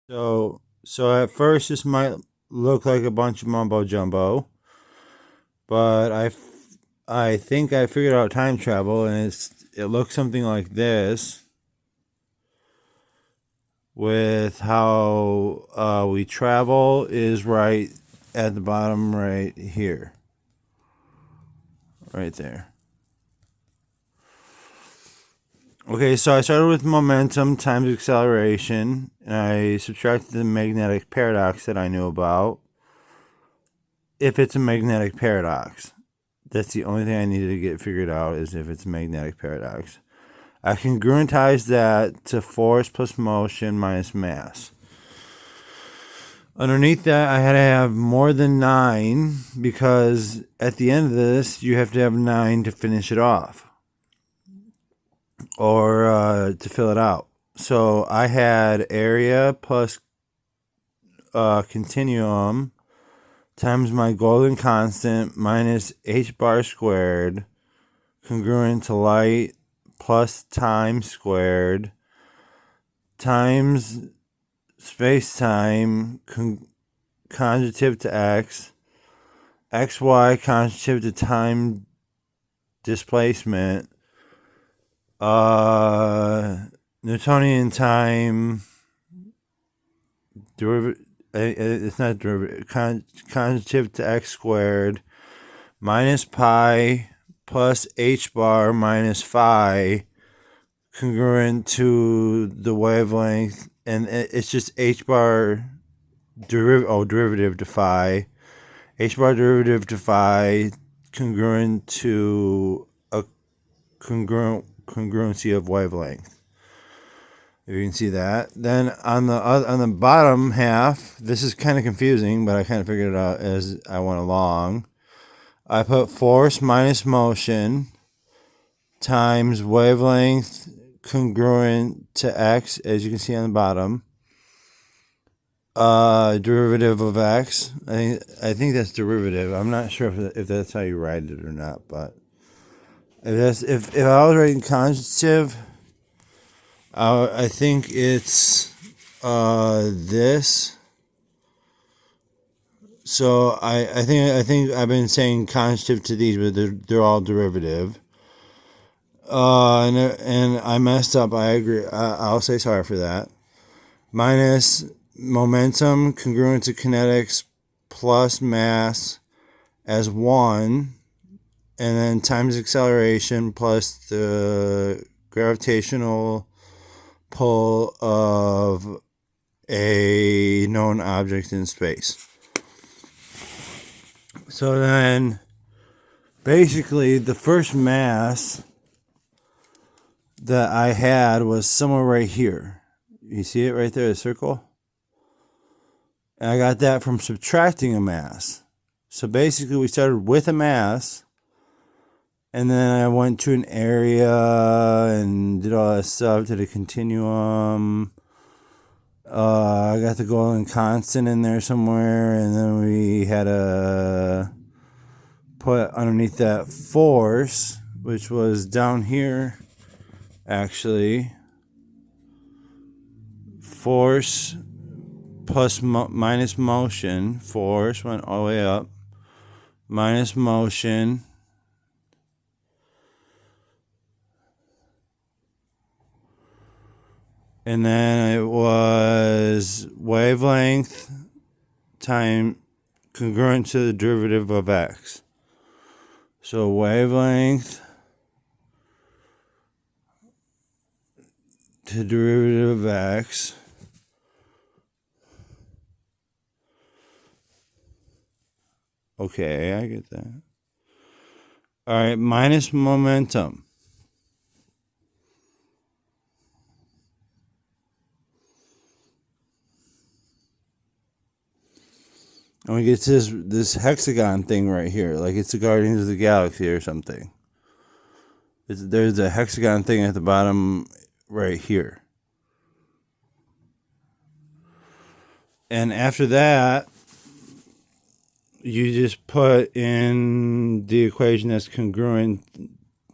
So at first this might look like a bunch of mumbo jumbo, but I think I figured out time travel, and it looks something like this, with how we travel is right at the bottom right here, right there. Okay, so I started with momentum times acceleration, and I subtracted the magnetic paradox that I knew about. If it's a magnetic paradox, that's the only thing I needed to get figured out, is if it's a magnetic paradox. I congruentize that to force plus motion minus mass. Underneath that, I had to have more than 9, because at the end of this, you have to have 9 to finish it off, or to fill it out. So I had area plus continuum times my golden constant minus h bar squared, congruent to light, plus time squared, times space-time conjugative to x, xy conjugative to time displacement, Newtonian time derivative. It's not derivative. Conjugative to x squared minus pi plus h bar minus phi, congruent to the wavelength, and it's just h bar derivative to phi, h bar derivative to phi, congruent to a congruency of wavelength. If you can see that. Then on the bottom half, this is kind of confusing, but I kind of figured it out as I went along. I put force minus motion times wavelength congruent to x, as you can see on the bottom. Derivative of x. I think that's derivative. I'm not sure if that's how you write it or not, but if I was writing conjugative, I think it's this. So I think I've been saying conjugative to these, but they're all derivative. And I messed up. I agree. I'll say sorry for that. Minus momentum congruent to kinetics plus mass as 1, and then times acceleration plus the gravitational pull of a known object in space. So then basically the first mass that I had was somewhere right here. You see it right there, the circle? And I got that from subtracting a mass. So basically we started with a mass, and then I went to an area and did all that stuff, to the continuum. I got the golden constant in there somewhere, and then we had to put underneath that force, which was down here, actually. Force plus minus motion. Force went all the way up. Minus motion. And then it was wavelength time congruent to the derivative of x. So wavelength to derivative of x. Okay, I get that. All right, minus momentum. And we get to this hexagon thing right here, like it's the Guardians of the Galaxy or something. There's a hexagon thing at the bottom right here. And after that, you just put in the equation that's congruent,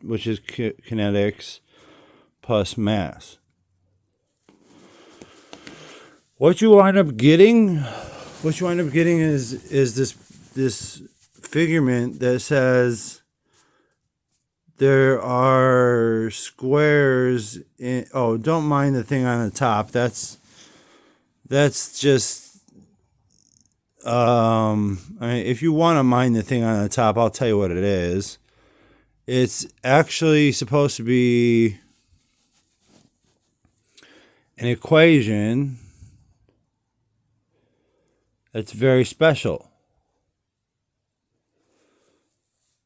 which is kinetics plus mass. What you wind up getting is this figurement that says there are squares in, oh, don't mind the thing on the top. That's just I mean, if you want to mind the thing on the top, I'll tell you what it is. It's actually supposed to be an equation that's very special.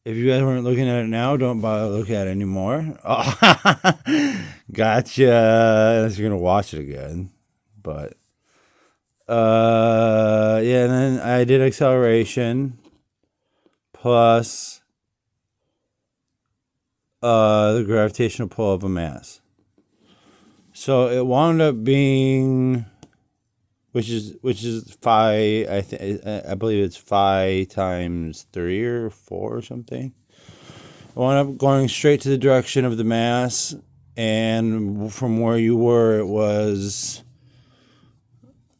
If you guys weren't looking at it now, don't bother to look at it anymore. Oh, gotcha. Unless you're going to watch it again. But, yeah, and then I did acceleration plus the gravitational pull of a mass. So it wound up being, which is phi. I believe it's phi times 3 or 4 or something. It wound up going straight to the direction of the mass, and from where you were, it was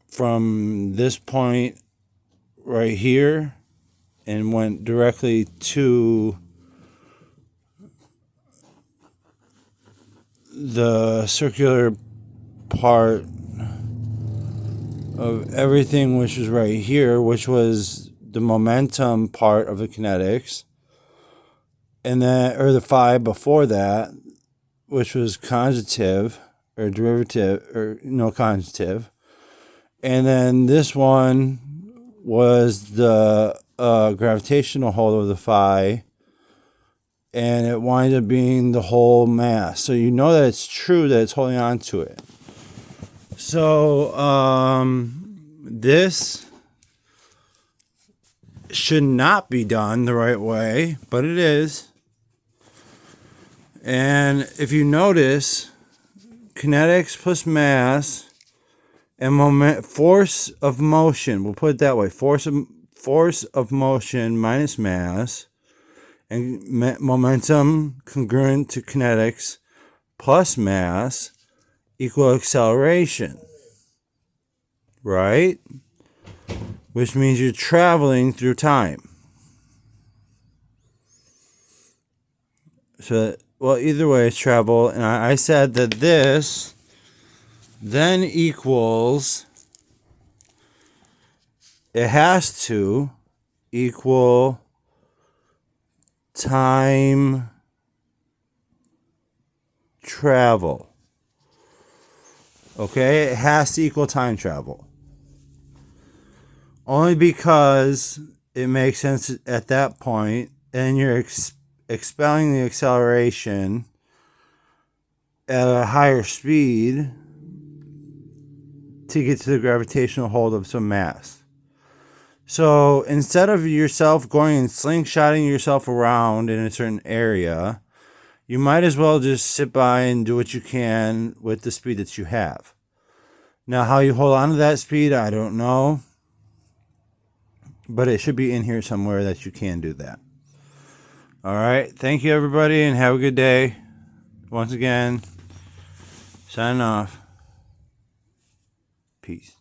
from this point right here, and went directly to the circular part of everything, which was right here, which was the momentum part of the kinetics, and then, or the phi before that, which was conjugative or derivative, or no, conjugative, and then this one was the gravitational hold of the phi, and it winds up being the whole mass. So you know that it's true that it's holding on to it. So this should not be done the right way, but it is. And if you notice, kinetics plus mass and force of motion, we'll put it that way, force of motion minus mass, and momentum congruent to kinetics plus mass equal acceleration, right? Which means you're traveling through time. So, well, either way, it's travel. And I said that this then equals, it has to equal time travel. Okay, it has to equal time travel. Only because it makes sense at that point, and you're expelling the acceleration at a higher speed to get to the gravitational hold of some mass. So instead of yourself going and slingshotting yourself around in a certain area, you might as well just sit by and do what you can with the speed that you have. Now, how you hold on to that speed, I don't know. But it should be in here somewhere that you can do that. All right. Thank you, everybody, and have a good day. Once again, signing off. Peace.